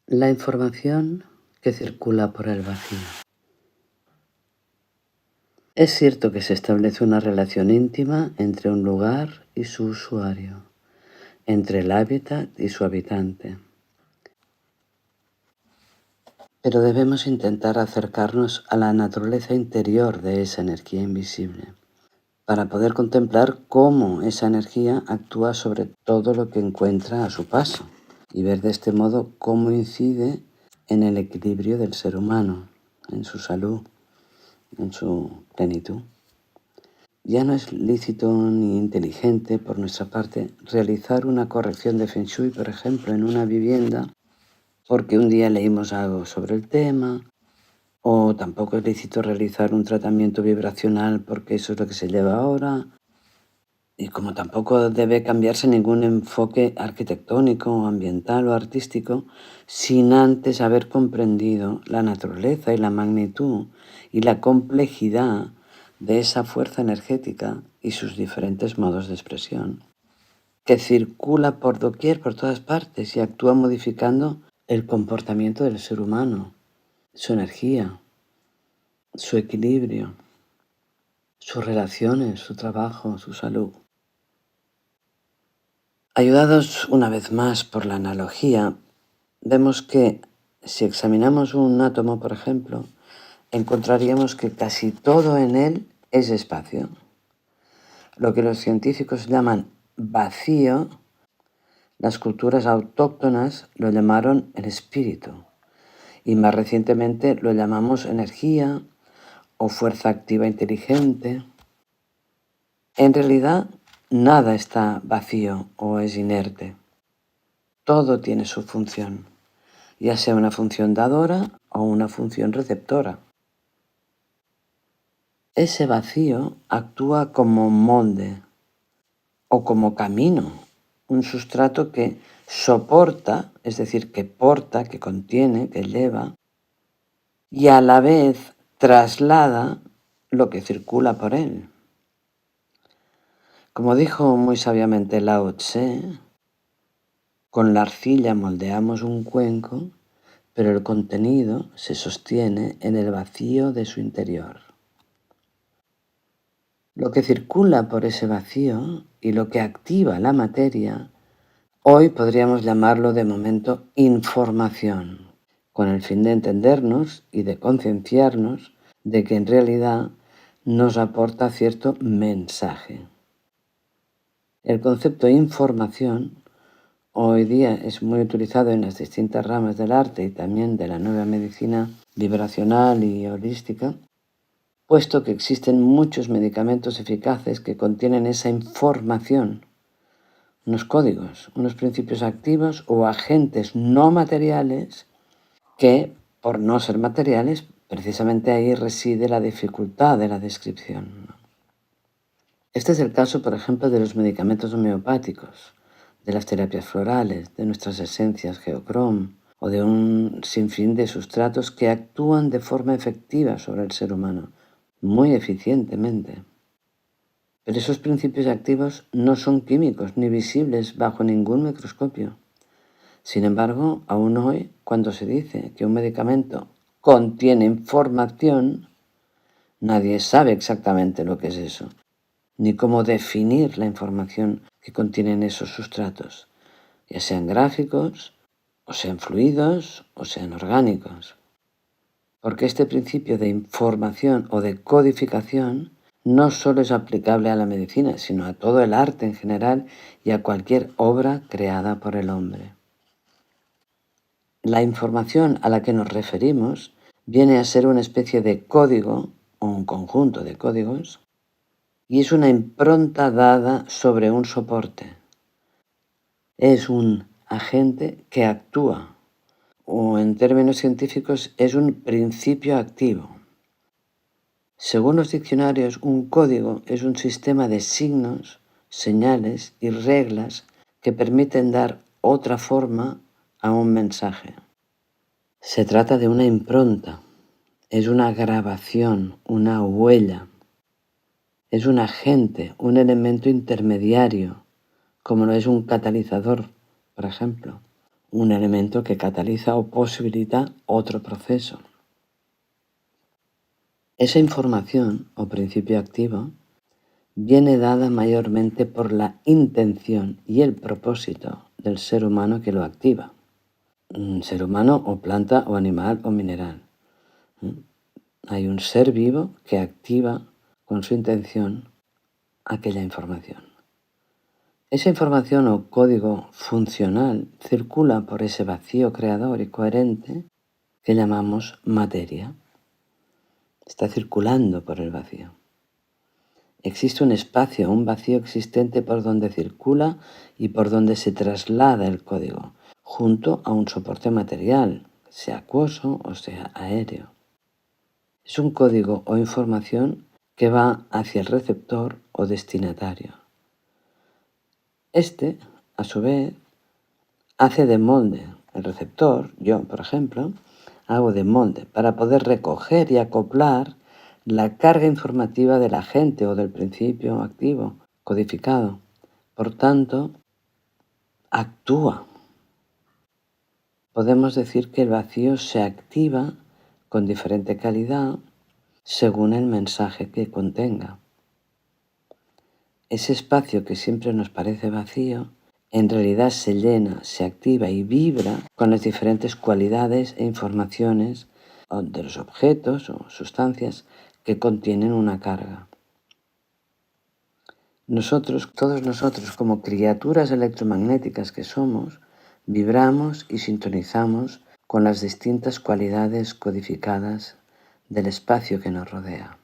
La información que circula por el vacío. Es cierto que se establece una relación íntima entre un lugar y su usuario, entre el hábitat y su habitante. Pero debemos intentar acercarnos a la naturaleza interior de esa energía invisible, para poder contemplar cómo esa energía actúa sobre todo lo que encuentra a su paso y ver de este modo cómo incide en el equilibrio del ser humano, en su salud, en su plenitud. Ya no es lícito ni inteligente por nuestra parte realizar una corrección de Feng Shui, por ejemplo, en una vivienda, porque un día leímos algo sobre el tema, o tampoco es lícito realizar un tratamiento vibracional porque eso es lo que se lleva ahora, y como tampoco debe cambiarse ningún enfoque arquitectónico, ambiental o artístico sin antes haber comprendido la naturaleza y la magnitud y la complejidad de esa fuerza energética y sus diferentes modos de expresión, que circula por doquier, por todas partes, y actúa modificando el comportamiento del ser humano, su energía, su equilibrio, sus relaciones, su trabajo, su salud. Ayudados una vez más por la analogía, vemos que si examinamos un átomo, por ejemplo, encontraríamos que casi todo en él es espacio. Lo que los científicos llaman vacío, las culturas autóctonas lo llamaron el espíritu y más recientemente lo llamamos energía o fuerza activa inteligente. En realidad, nada está vacío o es inerte. Todo tiene su función, ya sea una función dadora o una función receptora. Ese vacío actúa como molde o como camino, un sustrato que soporta, es decir, que porta, que contiene, que lleva, y a la vez traslada lo que circula por él. Como dijo muy sabiamente Lao Tse, con la arcilla moldeamos un cuenco, pero el contenido se sostiene en el vacío de su interior. Lo que circula por ese vacío y lo que activa la materia, hoy podríamos llamarlo de momento información, con el fin de entendernos y de concienciarnos de que en realidad nos aporta cierto mensaje. El concepto información hoy día es muy utilizado en las distintas ramas del arte y también de la nueva medicina vibracional y holística, puesto que existen muchos medicamentos eficaces que contienen esa información, unos códigos, unos principios activos o agentes no materiales que, por no ser materiales, precisamente ahí reside la dificultad de la descripción. Este es el caso, por ejemplo, de los medicamentos homeopáticos, de las terapias florales, de nuestras esencias geocrom o de un sinfín de sustratos que actúan de forma efectiva sobre el ser humano, muy eficientemente. Pero esos principios activos no son químicos ni visibles bajo ningún microscopio. Sin embargo, aún hoy, cuando se dice que un medicamento contiene información, nadie sabe exactamente lo que es eso, ni cómo definir la información que contienen esos sustratos, ya sean gráficos, o sean fluidos, o sean orgánicos. Porque este principio de información o de codificación no solo es aplicable a la medicina, sino a todo el arte en general y a cualquier obra creada por el hombre. La información a la que nos referimos viene a ser una especie de código o un conjunto de códigos y es una impronta dada sobre un soporte. Es un agente que actúa, o en términos científicos es un principio activo. Según los diccionarios, un código es un sistema de signos, señales y reglas que permiten dar otra forma a un mensaje. Se trata de una impronta, es una grabación, una huella. Es un agente, un elemento intermediario, como lo es un catalizador, por ejemplo, un elemento que cataliza o posibilita otro proceso. Esa información o principio activo viene dada mayormente por la intención y el propósito del ser humano que lo activa. Ser humano o planta o animal o mineral. Hay un ser vivo que activa con su intención aquella información. Esa información o código funcional circula por ese vacío creador y coherente que llamamos materia. Está circulando por el vacío. Existe un espacio, un vacío existente por donde circula y por donde se traslada el código, junto a un soporte material, sea acuoso o sea aéreo. Es un código o información que va hacia el receptor o destinatario. Este, a su vez, hace de molde. El receptor, yo por ejemplo, hago de molde para poder recoger y acoplar la carga informativa del agente o del principio activo codificado. Por tanto, actúa. Podemos decir que el vacío se activa con diferente calidad según el mensaje que contenga. Ese espacio que siempre nos parece vacío, en realidad se llena, se activa y vibra con las diferentes cualidades e informaciones de los objetos o sustancias que contienen una carga. Todos nosotros, como criaturas electromagnéticas que somos, vibramos y sintonizamos con las distintas cualidades codificadas del espacio que nos rodea.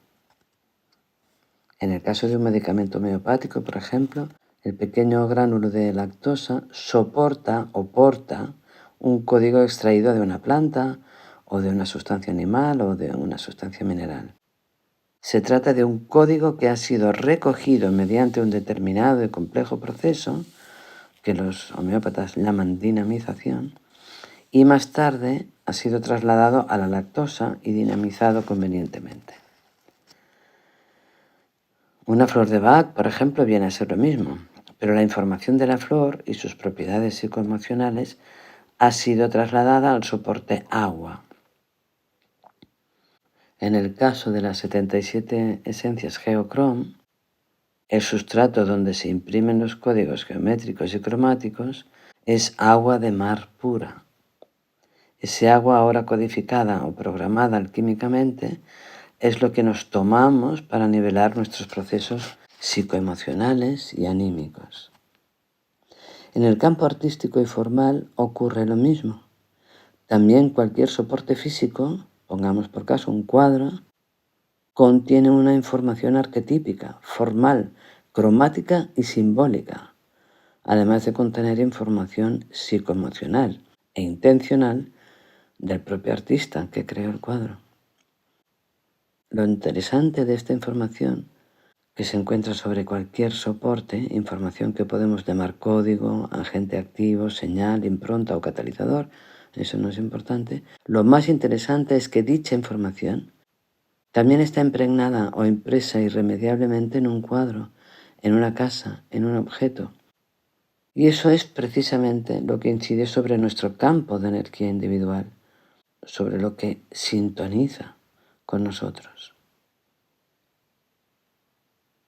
En el caso de un medicamento homeopático, por ejemplo, el pequeño gránulo de lactosa soporta o porta un código extraído de una planta o de una sustancia animal o de una sustancia mineral. Se trata de un código que ha sido recogido mediante un determinado y complejo proceso, que los homeópatas llaman dinamización, y más tarde ha sido trasladado a la lactosa y dinamizado convenientemente. Una flor de Bach, por ejemplo, viene a ser lo mismo, pero la información de la flor y sus propiedades psicoemocionales ha sido trasladada al soporte agua. En el caso de las 77 esencias Geochrome, el sustrato donde se imprimen los códigos geométricos y cromáticos es agua de mar pura. Ese agua ahora codificada o programada alquímicamente es lo que nos tomamos para nivelar nuestros procesos psicoemocionales y anímicos. En el campo artístico y formal ocurre lo mismo. También cualquier soporte físico, pongamos por caso un cuadro, contiene una información arquetípica, formal, cromática y simbólica, además de contener información psicoemocional e intencional del propio artista que creó el cuadro. Lo interesante de esta información que se encuentra sobre cualquier soporte, información que podemos llamar código, agente activo, señal, impronta o catalizador, eso no es importante. Lo más interesante es que dicha información también está impregnada o impresa irremediablemente en un cuadro, en una casa, en un objeto. Y eso es precisamente lo que incide sobre nuestro campo de energía individual, sobre lo que sintoniza con nosotros.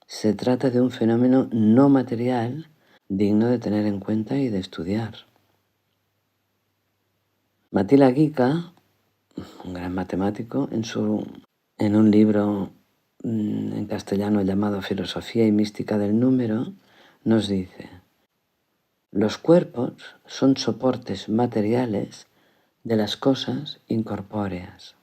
Se trata de un fenómeno no material digno de tener en cuenta y de estudiar. Mattila Ghica, un gran matemático, en un libro en castellano llamado Filosofía y Mística del Número, nos dice: los cuerpos son soportes materiales de las cosas incorpóreas.